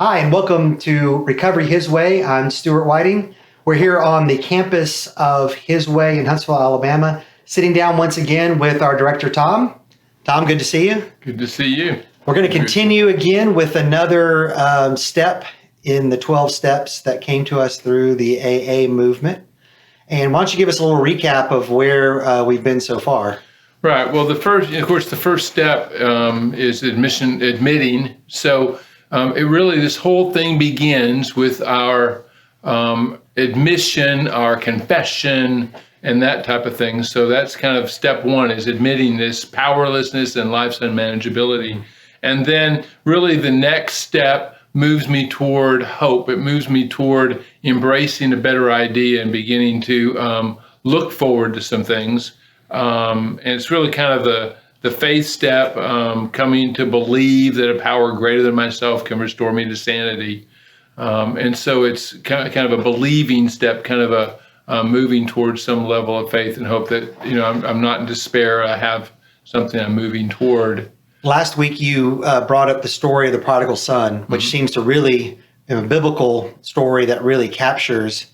Hi, and welcome to Recovery His Way. I'm Stuart Whiting. We're here on the campus of His Way in Huntsville, Alabama, sitting down once again with our director, Tom. Tom, good to see you. Good to see you. We're going to continue again with another step in the 12 steps that came to us through the AA movement. And why don't you give us a little recap of where we've been so far? Right. Well, the first step is admitting. So this whole thing begins with our admission, our confession, and that type of thing. So that's kind of step one, is admitting this powerlessness and life's unmanageability. And then really the next step moves me toward hope. It moves me toward embracing a better idea and beginning to look forward to some things. And it's really kind of the faith step, coming to believe that a power greater than myself can restore me to sanity. And so it's kind of a believing step, kind of a moving towards some level of faith and hope that, I'm not in despair. I have something I'm moving toward. Last week, you brought up the story of the Prodigal Son, which seems to really, a biblical story that really captures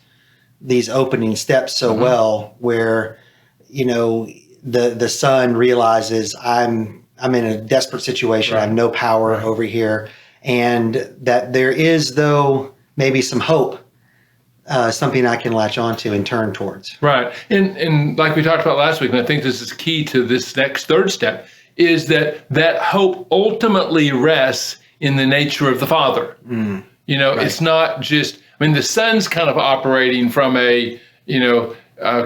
these opening steps so well, where, the son realizes I'm in a desperate situation. Right. I have no power over here. And that there is, though, maybe some hope, something I can latch onto and turn towards. Right. And like we talked about last week, and I think this is key to this next third step, is that hope ultimately rests in the nature of the Father. Right. It's not just, the son's kind of operating from a,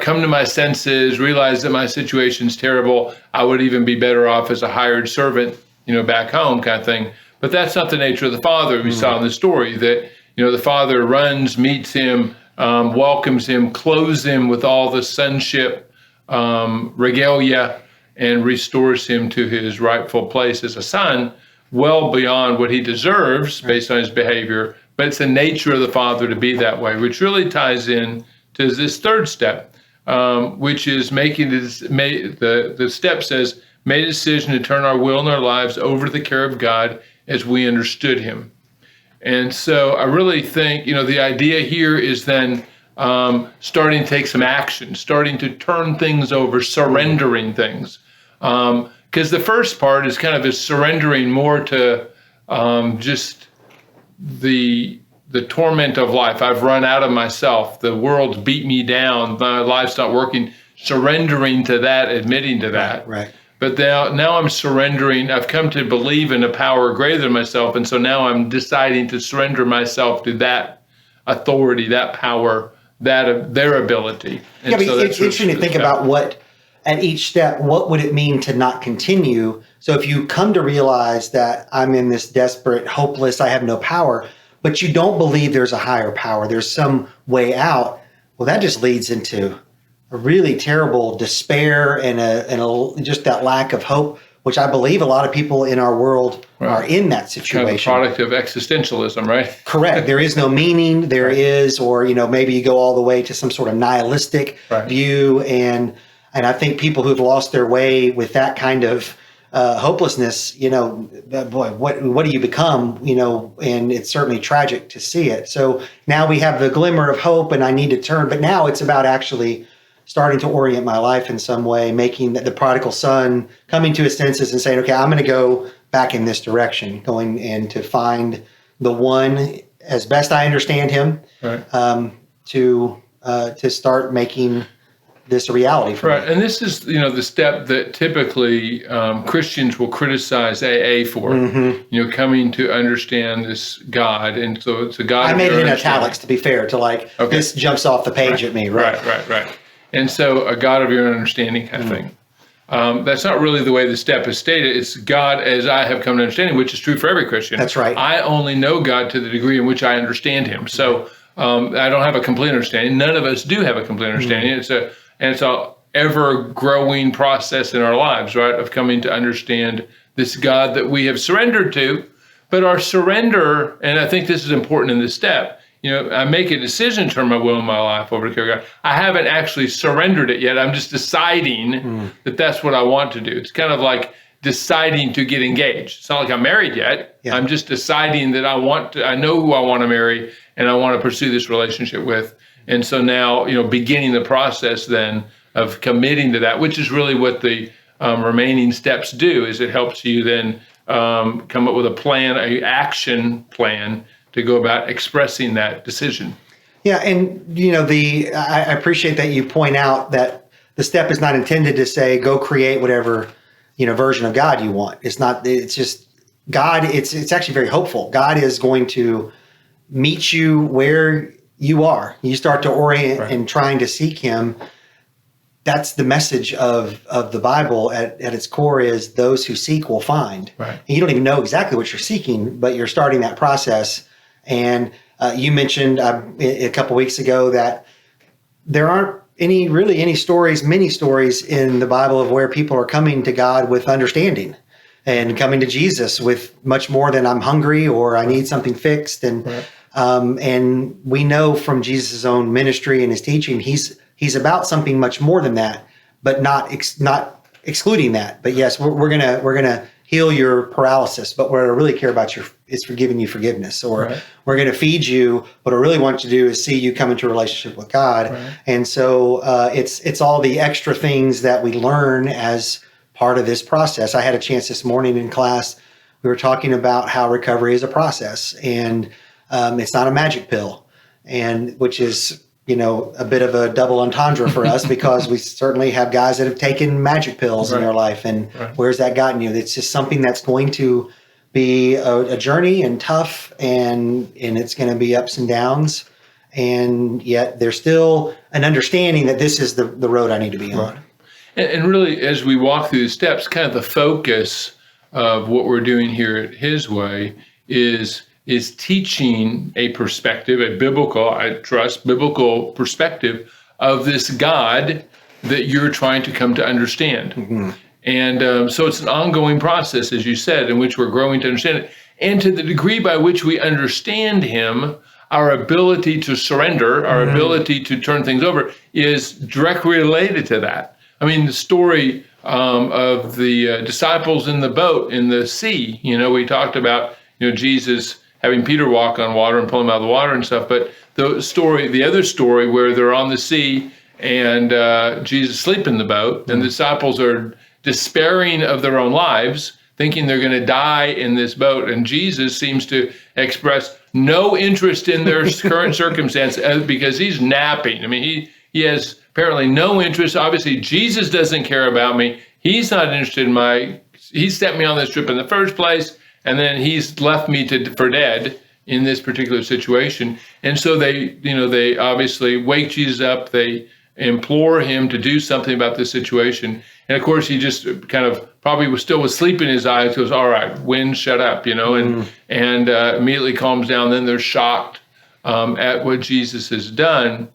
come to my senses, realize that my situation's terrible. I would even be better off as a hired servant, back home kind of thing. But that's not the nature of the Father. We saw in the story that, the Father runs, meets him, welcomes him, clothes him with all the sonship regalia, and restores him to his rightful place as a son, well beyond what he deserves based on his behavior. But it's the nature of the Father to be that way, which really ties in to this third step, which is the step says, made a decision to turn our will and our lives over to the care of God as we understood him. And so I really think, the idea here is then starting to take some action, starting to turn things over, surrendering things. Because the first part is kind of is surrendering more to just the torment of life. I've run out of myself. The world's beat me down. My life's not working. Surrendering to that, admitting to that. Right. But now I'm surrendering. I've come to believe in a power greater than myself. And so now I'm deciding to surrender myself to that authority, that power, their ability. And so it's interesting to think about what, at each step, what would it mean to not continue? So if you come to realize that I'm in this desperate, hopeless, I have no power, but you don't believe there's a higher power, there's some way out, well, that just leads into a really terrible despair and just that lack of hope, which I believe a lot of people in our world are in that situation. Kind of a product of existentialism, right? Correct. There is no meaning. There is, or maybe you go all the way to some sort of nihilistic view, and I think people who've lost their way with that kind of hopelessness, boy, what do you become? And it's certainly tragic to see it. So now we have the glimmer of hope, and I need to turn. But now it's about actually starting to orient my life in some way, making the prodigal son coming to his senses and saying, okay, I'm going to go back in this direction, going and to find the one as best I understand him, to start making this a reality for me. And this is, the step that typically Christians will criticize AA for, coming to understand this God. And so it's a God. I made it in italics, to be fair, this jumps off the page at me. Right. And so a God of your own understanding kind of thing. That's not really the way the step is stated. It's God as I have come to understand, which is true for every Christian. That's right. I only know God to the degree in which I understand him. So I don't have a complete understanding. None of us do have a complete understanding. It's a ever-growing process in our lives, right, of coming to understand this God that we have surrendered to. But our surrender, and I think this is important in this step, I make a decision to turn my will and my life over to care of God. I haven't actually surrendered it yet. I'm just deciding that that's what I want to do. It's kind of like deciding to get engaged. It's not like I'm married yet. Yeah. I'm just deciding that I know who I want to marry and I want to pursue this relationship with. And so now, beginning the process then of committing to that, which is really what the remaining steps do, is it helps you then come up with a plan, an action plan to go about expressing that decision. Yeah, and I appreciate that you point out that the step is not intended to say go create whatever version of God you want. It's not. It's just God. It's actually very hopeful. God is going to meet you where you are. You start to orient and trying to seek Him. That's the message of the Bible at its core, is those who seek will find. Right. And you don't even know exactly what you're seeking, but you're starting that process. And you mentioned a couple weeks ago that there aren't many stories in the Bible of where people are coming to God with understanding and coming to Jesus with much more than I'm hungry or I need something fixed. And and we know from Jesus' own ministry and his teaching, he's about something much more than that, but not excluding that. But yes, we're gonna heal your paralysis, but what I really care about is giving you forgiveness, or we're going to feed you. What I really want to do is see you come into a relationship with God. And so it's all the extra things that we learn as part of this process. I had a chance this morning in class. We were talking about how recovery is a process, and it's not a magic pill, and which is a bit of a double entendre for us because we certainly have guys that have taken magic pills in their life. And where's that gotten you? It's just something that's going to be a journey and tough, and it's going to be ups and downs. And yet there's still an understanding that this is the road I need to be on. And really, as we walk through the steps, kind of the focus of what we're doing here at His Way is teaching a perspective, a biblical perspective of this God that you're trying to come to understand. Mm-hmm. And so it's an ongoing process, as you said, in which we're growing to understand it. And to the degree by which we understand Him, our ability to surrender, our ability to turn things over is directly related to that. I mean, the story of the disciples in the boat in the sea, we talked about, Jesus having Peter walk on water and pull him out of the water and stuff. But the other story where they're on the sea and Jesus asleep in the boat, and the disciples are despairing of their own lives, thinking they're going to die in this boat. And Jesus seems to express no interest in their current circumstance because he's napping. I mean, he has apparently no interest. Obviously, Jesus doesn't care about me. He's not interested in he set me on this trip in the first place. And then he's left me for dead in this particular situation. And so they obviously wake Jesus up. They implore him to do something about this situation. And of course, he just kind of probably was sleep in his eyes. Goes, all right, wind, shut up, and immediately calms down. Then they're shocked at what Jesus has done.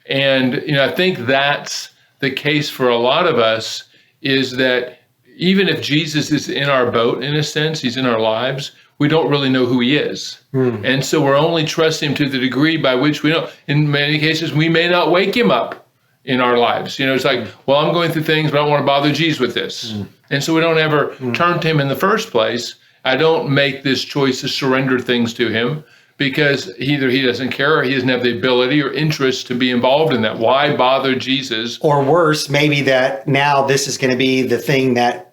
And I think that's the case for a lot of us, is that even if Jesus is in our boat, in a sense, he's in our lives, we don't really know who he is. And so we're only trusting him to the degree by which we know. In many cases, we may not wake him up in our lives. It's like, well, I'm going through things, but I don't want to bother Jesus with this. And so we don't ever turn to him in the first place. I don't make this choice to surrender things to him because either he doesn't care or he doesn't have the ability or interest to be involved in that. Why bother Jesus? Or worse, maybe that now this is going to be the thing that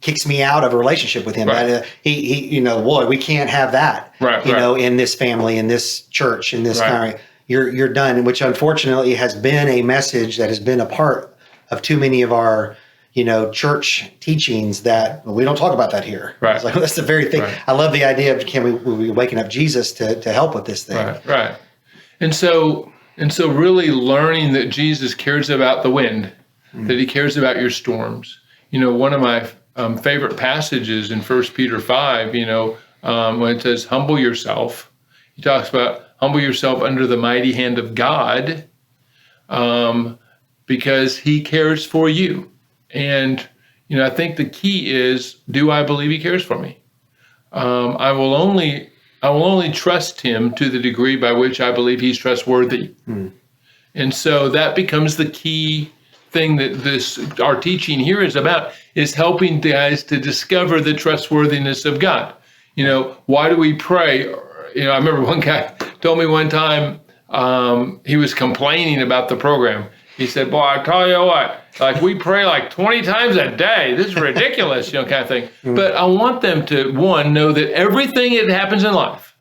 kicks me out of a relationship with him. Boy, we can't have that. In this family, in this church, in this kind of, you're done. Which unfortunately has been a message that has been a part of too many of our, church teachings that we don't talk about that here. It's like, that's the very thing. I love the idea of we waking up Jesus to help with this thing. Right. And so really learning that Jesus cares about the wind, that he cares about your storms. One of my favorite passages in 1 Peter 5, when it says, humble yourself. He talks about humble yourself under the mighty hand of God because he cares for you. And, I think the key is, do I believe he cares for me? I will only trust him to the degree by which I believe he's trustworthy. And so that becomes the key thing that our teaching here is about, is helping guys to discover the trustworthiness of God. Why do we pray? I remember one guy told me one time, he was complaining about the program. He said, boy, I tell you what, like we pray like 20 times a day. This is ridiculous, kind of thing. But I want them to, one, know that everything that happens in life,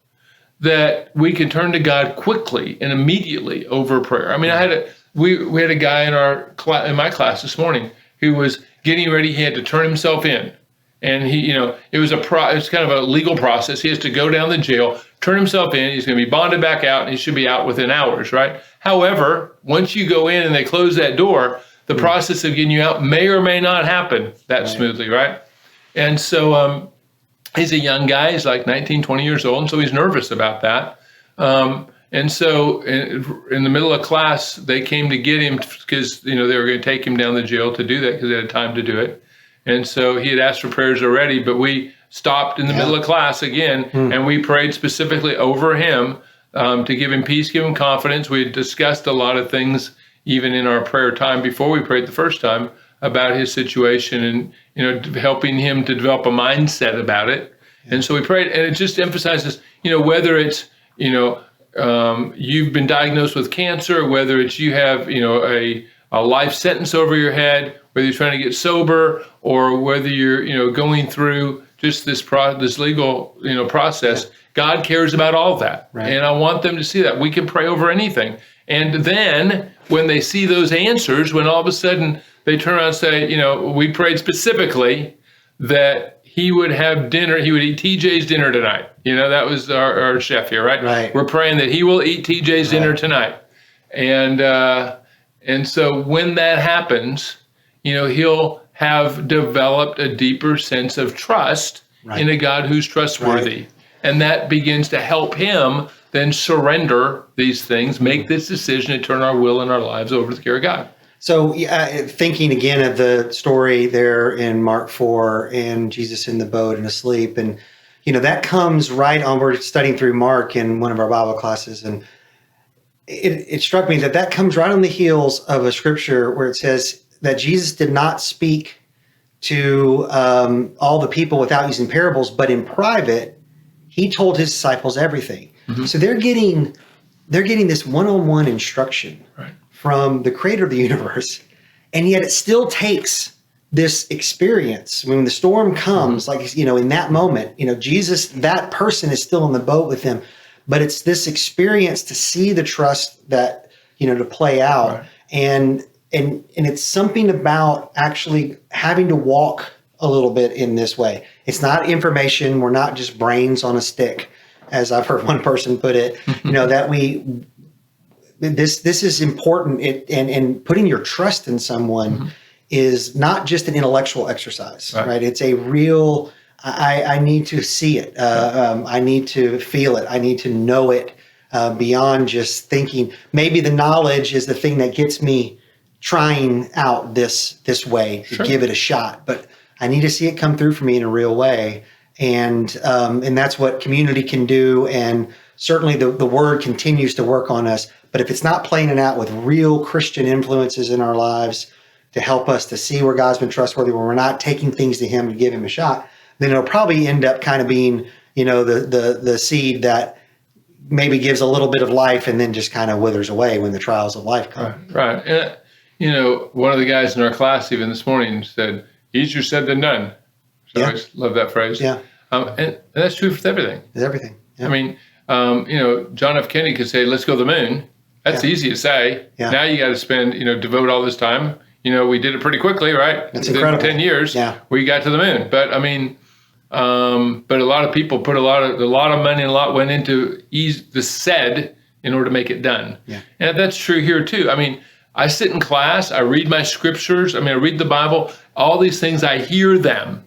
that we can turn to God quickly and immediately over prayer. I mean, we had a guy in my class this morning who was getting ready. He had to turn himself in. And it was kind of a legal process. He has to go down the jail, turn himself in. He's going to be bonded back out, and he should be out within hours, right? However, once you go in and they close that door, the process of getting you out may or may not happen that smoothly, right? And so he's a young guy. He's like 19, 20 years old, and so he's nervous about that. And so in the middle of class, they came to get him because they were going to take him down the jail to do that because they had time to do it. And so he had asked for prayers already, but we stopped in the middle of class again, and we prayed specifically over him to give him peace, give him confidence. We had discussed a lot of things, even in our prayer time before we prayed the first time, about his situation and, helping him to develop a mindset about it. And so we prayed, and it just emphasizes, whether it's, you've been diagnosed with cancer, whether it's you have, a life sentence over your head, whether you're trying to get sober, or whether you're, going through just this legal, process. God cares about all of that. Right. And I want them to see that. We can pray over anything. And then when they see those answers, when all of a sudden they turn around and say, we prayed specifically that he would have dinner, he would eat TJ's dinner tonight. That was our chef here, right? Right. We're praying that he will eat TJ's dinner tonight. And so when that happens, he'll have developed a deeper sense of trust in a God who's trustworthy. Right. And that begins to help him then surrender these things, make this decision to turn our will and our lives over to the care of God. So thinking again of the story there in Mark 4 and Jesus in the boat and asleep, and that comes right on, we're studying through Mark in one of our Bible classes, and it struck me that comes right on the heels of a scripture where it says that Jesus did not speak to all the people without using parables, but in private, he told his disciples everything. Mm-hmm. So they're getting this one-on-one instruction from the creator of the universe, and yet it still takes this experience. When the storm comes, in that moment, Jesus, that person is still in the boat with him, but it's this experience to see the trust that, to play out. Right. And it's something about actually having to walk a little bit in this way. It's not information. We're not just brains on a stick, as I've heard one person put it, that this is important. And putting your trust in someone is not just an intellectual exercise, right? It's a real, I need to see it. I need to feel it. I need to know it beyond just thinking. Maybe the knowledge is the thing that gets me trying out this way to give it a shot, but I need to see it come through for me in a real way. And that's what community can do. And certainly the word continues to work on us. But if it's not playing it out with real Christian influences in our lives to help us to see where God's been trustworthy, where we're not taking things to him to give him a shot, then it'll probably end up kind of being, the seed that maybe gives a little bit of life and then just kind of withers away when the trials of life come. Right. And, one of the guys in our class even this morning said, easier said than done. So I always love that phrase. Yeah. And that's true for everything. It's everything. Yeah. I mean, John F. Kennedy could say, let's go to the moon. That's easy to say. Yeah. Now you got to spend, devote all this time. We did it pretty quickly, right? That's incredible. 10 years, we got to the moon. But I mean, but a lot of people put a lot of money and a lot went into the said in order to make it done. Yeah. And that's true here too. I mean, I sit in class, I read my scriptures. I mean, I read the Bible, all these things, I hear them.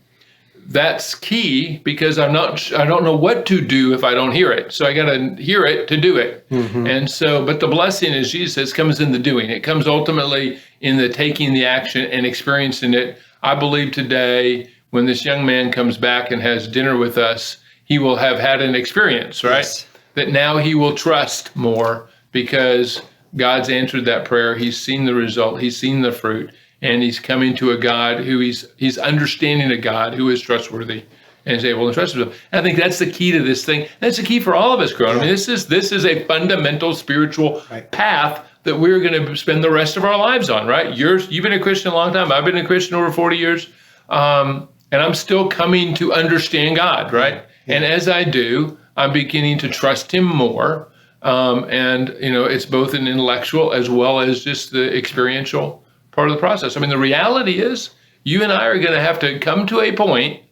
That's key because I don't know what to do if I don't hear it. So I got to hear it to do it. Mm-hmm. And so, but the blessing, as Jesus says, comes in the doing. It comes ultimately in the taking the action and experiencing it. I believe today, when this young man comes back and has dinner with us, he will have had an experience, right? Yes. That now he will trust more because God's answered that prayer. He's seen the result. He's seen the fruit. And he's coming to a God who he's understanding a God who is trustworthy and is able to trust him. And I think that's the key to this thing. That's the key for all of us growing. I mean, this is a fundamental spiritual path that we're going to spend the rest of our lives on, right? You've been a Christian a long time. I've been a Christian over 40 years. And I'm still coming to understand God, right? And as I do, I'm beginning to trust him more. And, it's both an intellectual as well as just the experiential part of the process. I mean, the reality is you and I are going to have to come to a point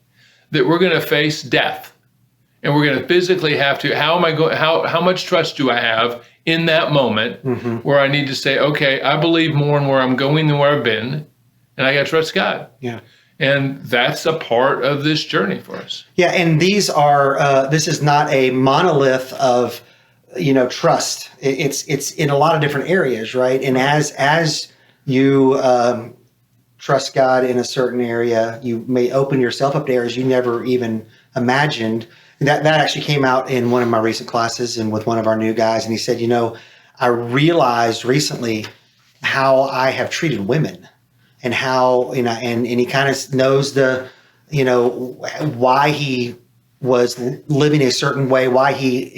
that we're going to face death, and we're going to physically have to, how much trust do I have in that moment where I need to say, okay, I believe more in where I'm going than where I've been, and I got to trust God. Yeah. And that's a part of this journey for us. Yeah. And these are, this is not a monolith of, trust. It's in a lot of different areas, right? And as you trust God in a certain area, you may open yourself up to areas you never even imagined. That actually came out in one of my recent classes and with one of our new guys. And he said, I realized recently how I have treated women and how, and he kind of knows why he was living a certain way, why he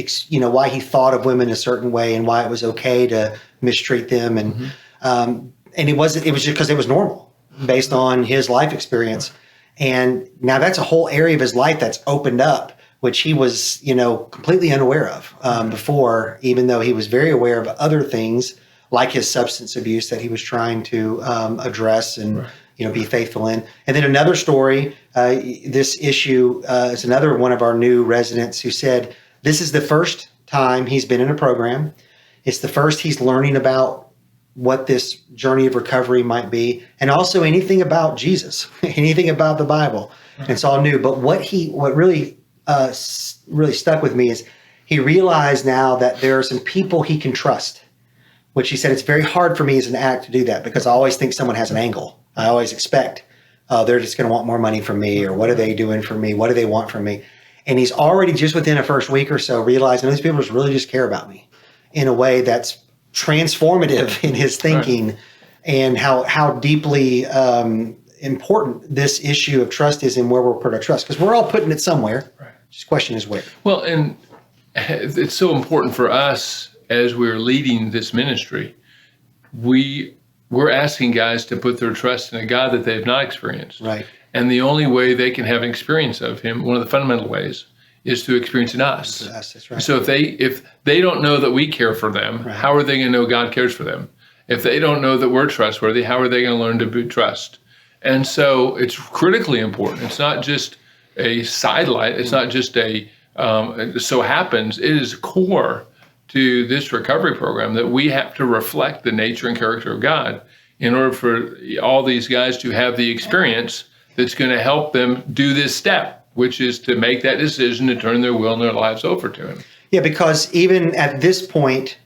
thought of women a certain way and why it was okay to mistreat them. And it was just because it was normal based on his life experience. And now that's a whole area of his life that's opened up, which he was, completely unaware of before, even though he was very aware of other things like his substance abuse that he was trying to address and, be faithful in. And then another story, this issue is another one of our new residents who said, this is the first time he's been in a program. It's the first he's learning about what this journey of recovery might be, and also anything about Jesus, anything about the Bible. Right. It's all new. But what really stuck with me is he realized now that there are some people he can trust, which he said, it's very hard for me as an addict to do that because I always think someone has an angle. I always expect they're just going to want more money from me, or what are they doing for me? What do they want from me? And he's already just within a first week or so realizing these people really just care about me in a way that's transformative in his thinking, and how deeply important this issue of trust is and where we'll put our trust, because we're all putting it somewhere. Right. Just the question is where. Well, and it's so important for us as we're leading this ministry. We're asking guys to put their trust in a God that they've not experienced. Right. And the only way they can have an experience of him, one of the fundamental ways, is to experience in us. That's right. So if they don't know that we care for them, how are they going to know God cares for them? If they don't know that we're trustworthy, how are they going to learn to trust? And so it's critically important. It's not just a sidelight. It's not just it so happens. It is core to this recovery program that we have to reflect the nature and character of God in order for all these guys to have the experience that's going to help them do this step, which is to make that decision to turn their will and their lives over to him. Yeah, because even at this point,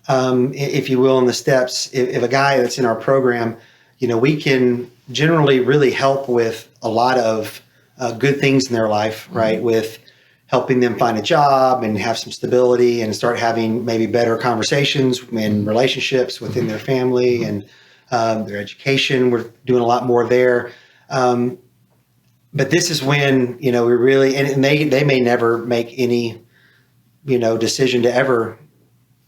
if you will, in the steps, if a guy that's in our program, we can generally really help with a lot of good things in their life, right? With helping them find a job and have some stability and start having maybe better conversations and relationships within their family and their education. We're doing a lot more there. But this is when, we really, and they may never make any, decision to ever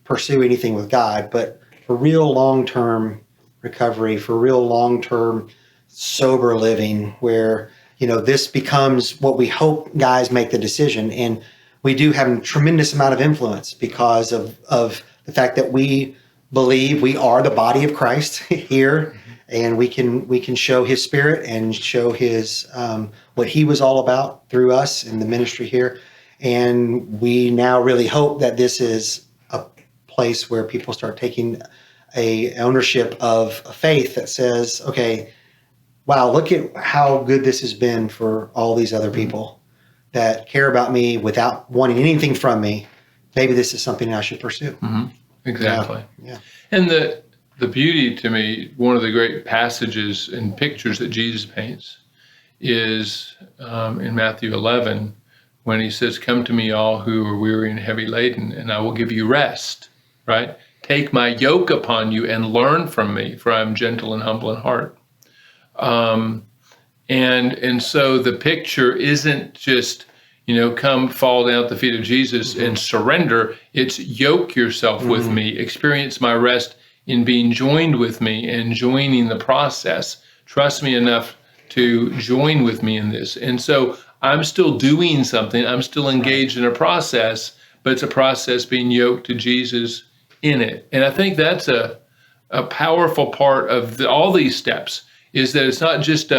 pursue anything with God, but for real long-term recovery, for real long-term sober living where, this becomes what we hope guys make the decision. And we do have a tremendous amount of influence because of the fact that we believe we are the body of Christ here. And we can show his spirit and show his what he was all about through us in the ministry here. And we now really hope that this is a place where people start taking a ownership of a faith that says, okay, wow, look at how good this has been for all these other people that care about me without wanting anything from me. Maybe this is something I should pursue. Mm-hmm. Exactly. Yeah. And the beauty to me, one of the great passages and pictures that Jesus paints is in Matthew 11, when he says, come to me all who are weary and heavy laden, and I will give you rest, right? take my yoke upon you and learn from me, for I am gentle and humble in heart. And so the picture isn't just, come fall down at the feet of Jesus and surrender. It's yoke yourself with me, experience my rest in being joined with me and joining the process. Trust me enough to join with me in this. And so I'm still doing something. I'm still engaged in a process, but it's a process being yoked to Jesus in it. And I think that's a powerful part of all these steps, is that it's not just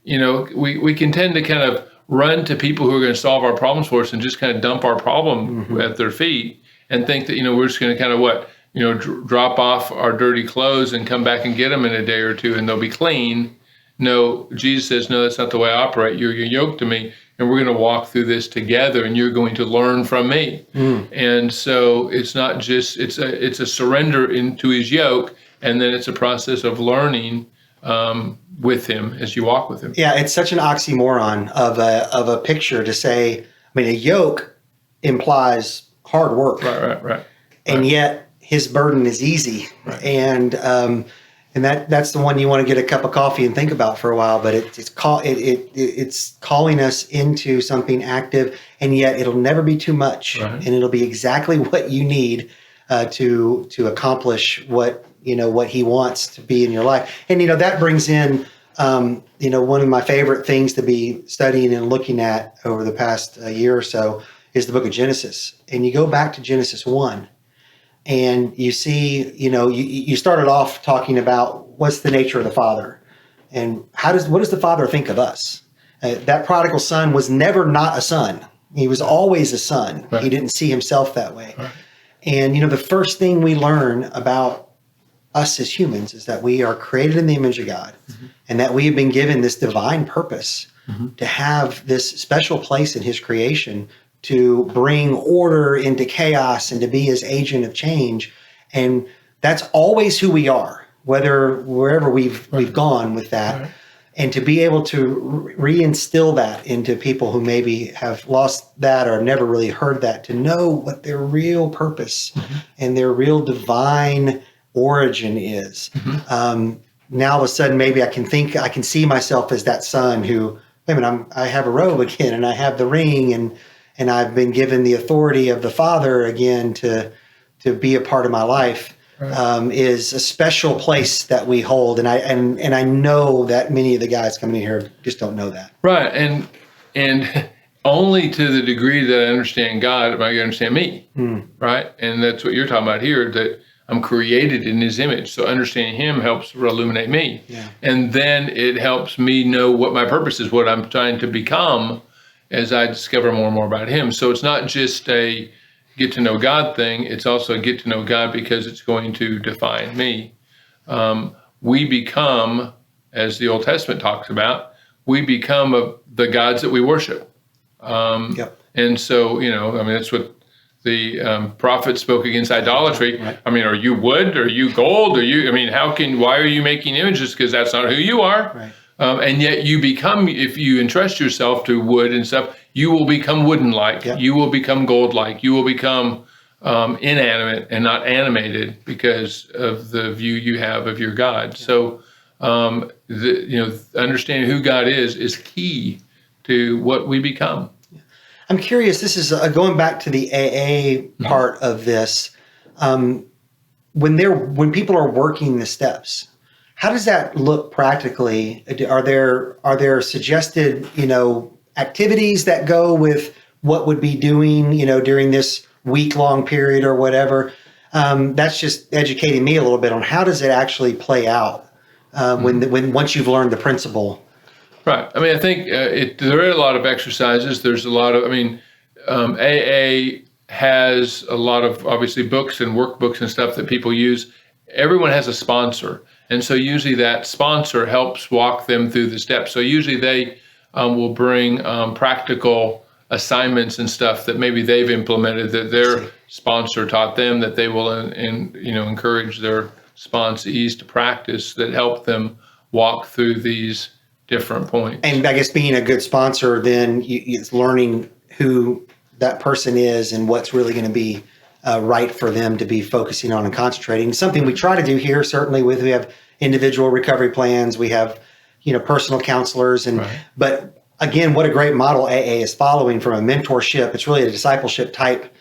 we can tend to kind of run to people who are going to solve our problems for us and just kind of dump our problem at their feet and think that, we're just going to kind of drop off our dirty clothes and come back and get them in a day or two and they'll be clean. No, Jesus says, no, that's not the way I operate. You're yoked to me, and we're going to walk through this together, and you're going to learn from me. And so it's not just, it's a surrender into his yoke, and then it's a process of learning with him as you walk with him. Yeah, it's such an oxymoron of a picture to say, a yoke implies hard work. Right. And yet his burden is easy. Right. And that's the one you want to get a cup of coffee and think about for a while, but it's calling us into something active, and yet it'll never be too much, right. And it'll be exactly what you need to accomplish what he wants to be in your life. And that brings in one of my favorite things to be studying and looking at over the past year or so is the book of Genesis. And you go back to Genesis 1. And you see, you started off talking about what's the nature of the Father, and what does the Father think of us? That prodigal son was never not a son; he was always a son. Right. He didn't see himself that way. Right. And the first thing we learn about us as humans is that we are created in the image of God, and that we have been given this divine purpose to have this special place in His creation, to bring order into chaos and to be his agent of change. And that's always who we are, wherever we've gone with that. Right. And to be able to reinstill that into people who maybe have lost that or never really heard that, to know what their real purpose and their real divine origin is. Now all of a sudden, maybe I can see myself as that son who, wait a minute, I have a robe again, and I have the ring, and I've been given the authority of the Father again to be a part of my life. Right. Is a special place that we hold, and I know that many of the guys coming in here just don't know that. Right, and only to the degree that I understand God am I going to understand me. Right, and that's what you're talking about here. That I'm created in His image, so understanding Him helps illuminate me, and then it helps me know what my purpose is, what I'm trying to become, as I discover more and more about Him. So it's not just a get to know God thing, it's also a get to know God because it's going to define me. We become, as the Old Testament talks about, we become the gods that we worship. And so, that's what the prophet spoke against idolatry. Right. Are you wood? Are you gold? Why are you making images? Because that's not who you are. Right. And yet you become, if you entrust yourself to wood and stuff, you will become wooden-like. Yep. You will become gold-like. You will become inanimate and not animated because of the view you have of your God. Yep. So, understanding who God is key to what we become. I'm curious. This is going back to the AA part of this. When people are working the steps, how does that look practically? Are there suggested, activities that go with what would be doing, during this week-long period or whatever? That's just educating me a little bit on how does it actually play out when once you've learned the principle. Right. I think there are a lot of exercises. There's a lot of, AA has a lot of obviously books and workbooks and stuff that people use. Everyone has a sponsor. And so usually that sponsor helps walk them through the steps. So usually they will bring practical assignments and stuff that maybe they've implemented that their sponsor taught them, that they will encourage their sponsees to practice, that help them walk through these different points. And I guess being a good sponsor, then it's learning who that person is and what's really going to be right for them to be focusing on and concentrating. Something we try to do here, certainly we have individual recovery plans, we have, personal counselors, but again, what a great model AA is following from a mentorship. It's really a discipleship type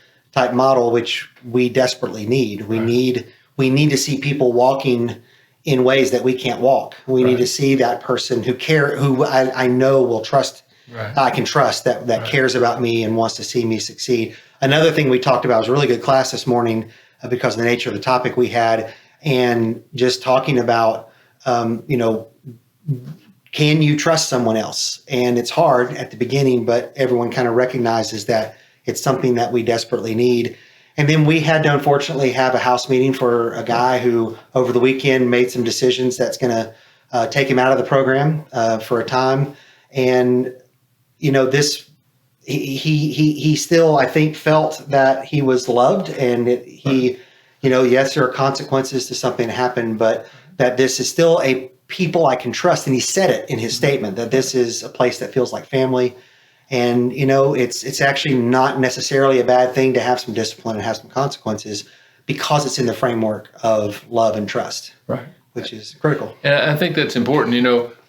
model, which we desperately need. We need to see people walking in ways that we can't walk. We need to see that person who I know will trust. I can trust that cares about me and wants to see me succeed. Another thing we talked about was a really good class this morning because of the nature of the topic we had, and just talking about, can you trust someone else? And it's hard at the beginning, but everyone kind of recognizes that it's something that we desperately need. And then we had to unfortunately have a house meeting for a guy who over the weekend made some decisions that's going to take him out of the program for a time. And, he still, I think, felt that he was loved, and yes, there are consequences to something that happened, but that this is still a people I can trust. And he said it in his statement that this is a place that feels like family. And, it's actually not necessarily a bad thing to have some discipline and have some consequences because it's in the framework of love and trust, which is critical. And I think that's important.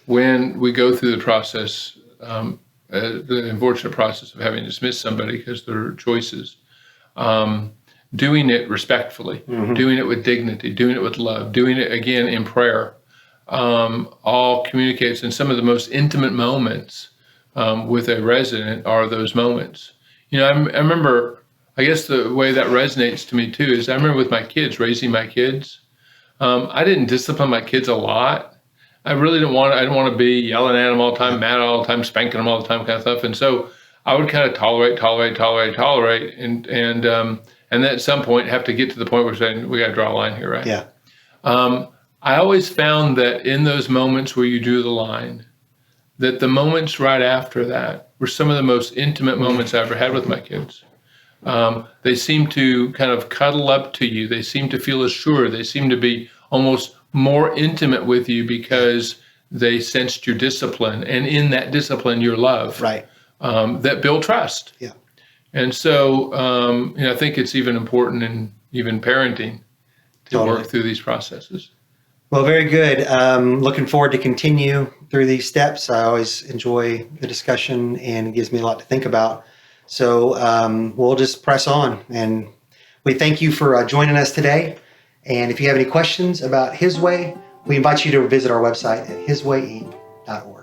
When we go through the process, the unfortunate process of having dismissed somebody because their choices, doing it respectfully, doing it with dignity, doing it with love, doing it again in prayer, all communicates. In some of the most intimate moments with a resident are those moments. I remember, I guess the way that resonates to me too is I remember with my kids, raising my kids, I didn't discipline my kids a lot. I didn't want to be yelling at them all the time, mad all the time, spanking them all the time, kind of stuff. And so I would kind of tolerate, and then at some point have to get to the point where we're saying we got to draw a line here, right? Yeah. I always found that in those moments where you drew the line, that the moments right after that were some of the most intimate moments I ever had with my kids. They seem to kind of cuddle up to you. They seem to feel assured. They seem to be almost more intimate with you because they sensed your discipline, and in that discipline, your love. That build trust. Yeah. And so, I think it's even important in even parenting to work through these processes. Well, very good. Looking forward to continue through these steps. I always enjoy the discussion, and it gives me a lot to think about. So we'll just press on. And we thank you for joining us today. And if you have any questions about His Way, we invite you to visit our website at hiswaye.org.